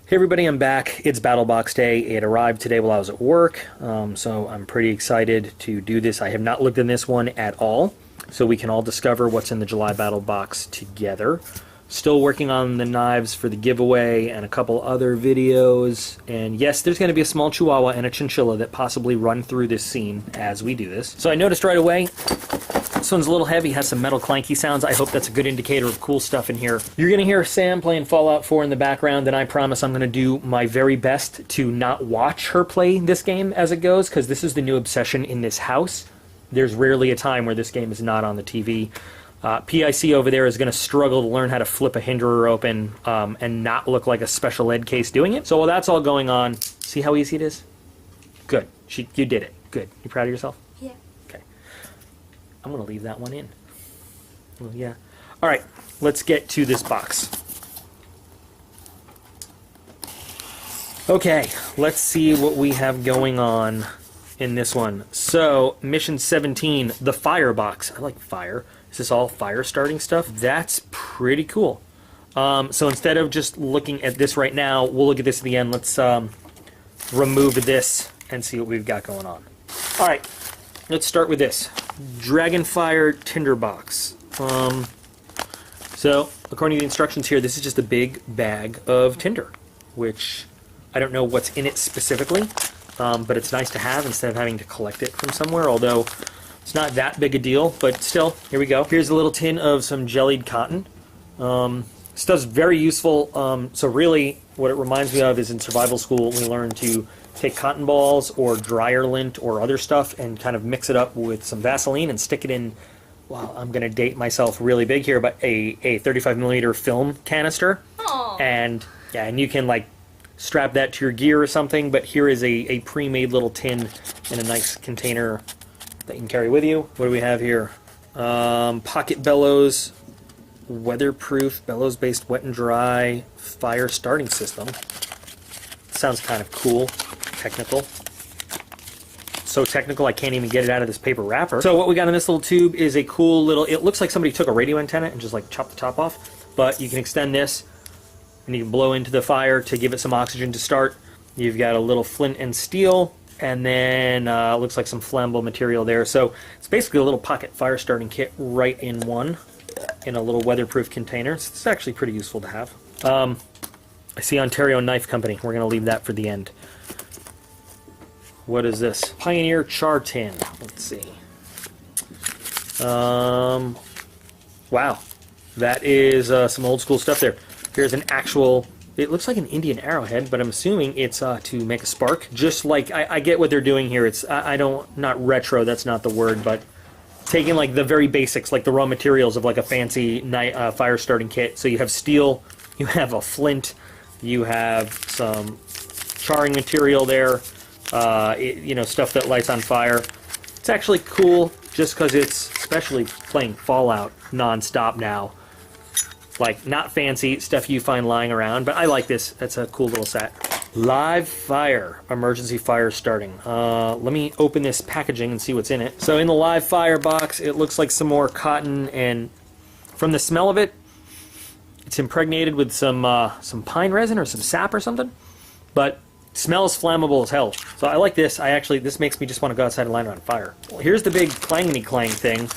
Hey everybody, I'm back. It's BattlBox Day. It arrived today while I was at work, so I'm pretty excited to do this. I have not looked in this one at all, so we can all discover what's in the July BattlBox together. Still working on the knives for the giveaway and a couple other videos. And yes, there's going to be a small chihuahua and a chinchilla that possibly run through this scene as we do this. So I noticed right away, this one's a little heavy, has some metal clanky sounds. I hope that's a good indicator of cool stuff in here. You're going to hear Sam playing Fallout 4 in the background, and I promise I'm going to do my very best to not watch her play this game as it goes, because this is the new obsession in this house. There's rarely a time where this game is not on the TV. PIC over there is going to struggle to learn how to flip a hinderer open and not look like a special ed case doing it. So while that's all going on, see how easy it is? Good. You did it. Good. You proud of yourself? Yeah. Okay. I'm going to leave that one in. Well, yeah. All right. Let's get to this box. Okay. Let's see what we have going on in this one. So, Mission 17, the fire box. I like fire. Is this all fire starting stuff? That's pretty cool. So instead of just looking at this right now, we'll look at this at the end. Let's remove this and see what we've got going on. All right, let's start with this. Dragonfire tinderbox. So, according to the instructions here, this is just a big bag of tinder, which I don't know what's in it specifically, but it's nice to have instead of having to collect it from somewhere, although it's not that big a deal, but still, here we go. Here's a little tin of some jellied cotton. This stuff's very useful. So really, what it reminds me of is in survival school, we learned to take cotton balls or dryer lint or other stuff and kind of mix it up with some Vaseline and stick it in, well, I'm going to date myself really big here, but a 35 millimeter film canister. Aww. And yeah, and you can like strap that to your gear or something, but here is a pre-made little tin in a nice container that you can carry with you. What do we have here? Pocket bellows, weatherproof, bellows-based wet and dry fire starting system. Sounds kind of cool, technical. So technical I can't even get it out of this paper wrapper. So what we got in this little tube is a cool little, it looks like somebody took a radio antenna and just like chopped the top off, but you can extend this and you can blow into the fire to give it some oxygen to start. You've got a little flint and steel, and then looks like some flammable material there. So it's basically a little pocket fire starting kit right in one, in a little weatherproof container. So it's actually pretty useful to have. I see Ontario Knife Company. We're going to leave that for the end. What is this? Pioneer char tin. Let's see. Wow. That is some old school stuff there. Here's an actual... It looks like an Indian arrowhead, but I'm assuming it's to make a spark. Just like, I get what they're doing here. It's, not retro, that's not the word, but taking like the very basics, like the raw materials of like a fancy fire starting kit. So you have steel, you have a flint, you have some charring material there, stuff that lights on fire. It's actually cool just because it's, especially playing Fallout non-stop now, like, not fancy stuff you find lying around, but I like this. That's a cool little set. Live fire, emergency fire starting. Let me open this packaging and see what's in it. So in the live fire box, it looks like some more cotton, and from the smell of it, it's impregnated with some pine resin or some sap or something, but it smells flammable as hell. So I like this. This makes me just want to go outside and light it on fire. Well, here's the big clangity clang thing.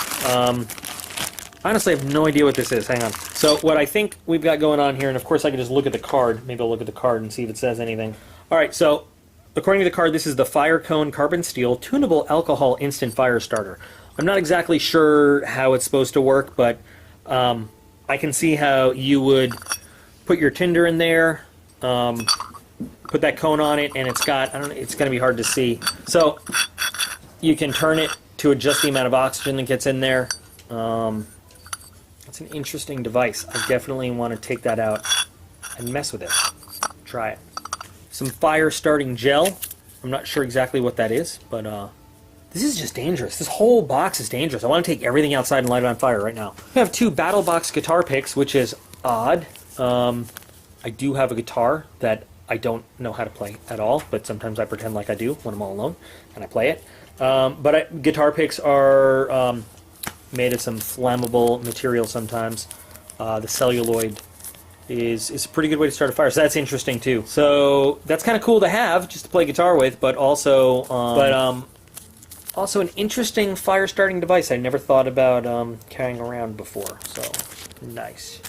Honestly, I have no idea what this is. Hang on. So what I think we've got going on here, and of course I can just look at the card. Maybe I'll look at the card and see if it says anything. All right, so according to the card, this is the Fire Cone Carbon Steel Tunable Alcohol Instant Fire Starter. I'm not exactly sure how it's supposed to work, but I can see how you would put your tinder in there, put that cone on it, and it's got, I don't know, it's going to be hard to see. So you can turn it to adjust the amount of oxygen that gets in there. It's an interesting device. I definitely want to take that out and mess with it. Try it. Some fire starting gel. I'm not sure exactly what that is, but this is just dangerous. This whole box is dangerous. I want to take everything outside and light it on fire right now. We have 2 BattlBox guitar picks, which is odd. I do have a guitar that I don't know how to play at all, but sometimes I pretend like I do when I'm all alone, and I play it. Guitar picks are made of some flammable material sometimes. The celluloid is a pretty good way to start a fire. So that's interesting too. So that's kind of cool to have just to play guitar with, but also also an interesting fire starting device I never thought about carrying around before. So nice.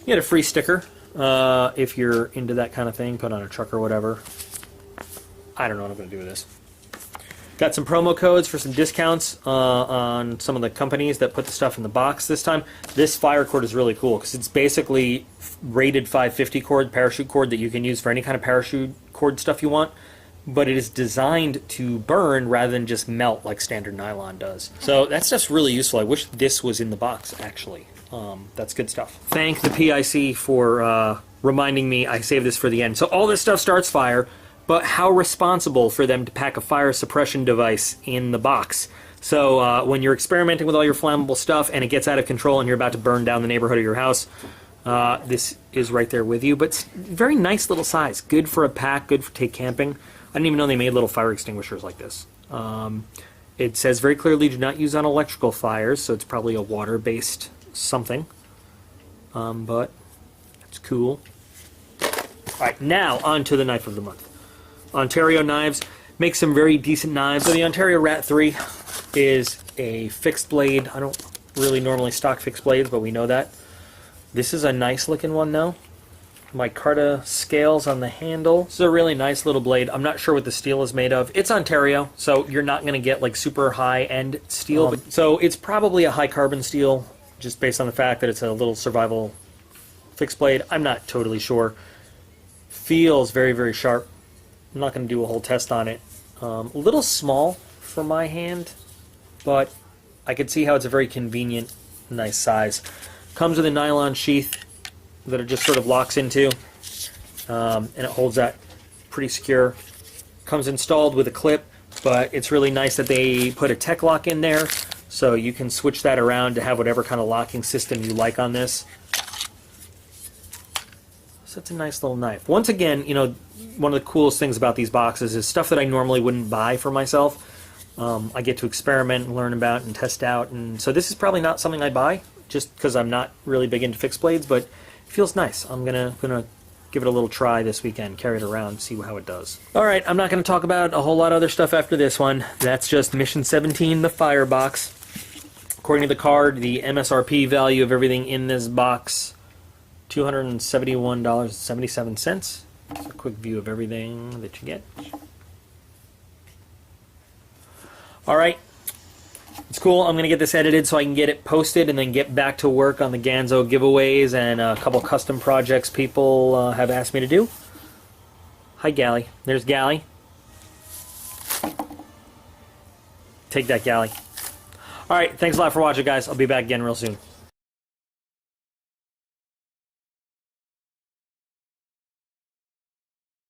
You get a free sticker if you're into that kind of thing, put on a truck or whatever. I don't know what I'm going to do with this. Got some promo codes for some discounts on some of the companies that put the stuff in the box this time. This fire cord is really cool because it's basically rated 550 cord, parachute cord that you can use for any kind of parachute cord stuff you want, but it is designed to burn rather than just melt like standard nylon does. So that stuff's really useful. I wish this was in the box, actually. That's good stuff. Thank the PIC for reminding me I saved this for the end. So all this stuff starts fire, but how responsible for them to pack a fire suppression device in the box. So when you're experimenting with all your flammable stuff and it gets out of control and you're about to burn down the neighborhood of your house, this is right there with you. But very nice little size. Good for a pack, good for take camping. I didn't even know they made little fire extinguishers like this. It says very clearly do not use on electrical fires, so it's probably a water-based something. But it's cool. Alright, now on to the knife of the month. Ontario Knives make some very decent knives. So the Ontario Rat 3 is a fixed blade. I don't really normally stock fixed blades, but we know that. This is a nice looking one though. Micarta scales on the handle. This is a really nice little blade. I'm not sure what the steel is made of. It's Ontario, so you're not going to get like super high-end steel. So it's probably a high carbon steel, just based on the fact that it's a little survival fixed blade. I'm not totally sure. Feels very, very sharp. I'm not going to do a whole test on it. A little small for my hand, but I could see how it's a very convenient, nice size. Comes with a nylon sheath that it just sort of locks into, and it holds that pretty secure. Comes installed with a clip, but it's really nice that they put a tech lock in there, so you can switch that around to have whatever kind of locking system you like on this. So it's a nice little knife. Once again, you know, one of the coolest things about these boxes is stuff that I normally wouldn't buy for myself. I get to experiment and learn about and test out, and so this is probably not something I'd buy, just because I'm not really big into fixed blades, but it feels nice. I'm gonna give it a little try this weekend, carry it around, see how it does. Alright, I'm not going to talk about a whole lot of other stuff after this one. That's just Mission 17, the Firebox. According to the card, the MSRP value of everything in this box, $271.77. Just a quick view of everything that you get. Alright, it's cool. I'm going to get this edited so I can get it posted and then get back to work on the Ganzo giveaways and a couple custom projects people have asked me to do. Hi, Gally. There's Gally. Take that, Gally. Alright, thanks a lot for watching, guys. I'll be back again real soon.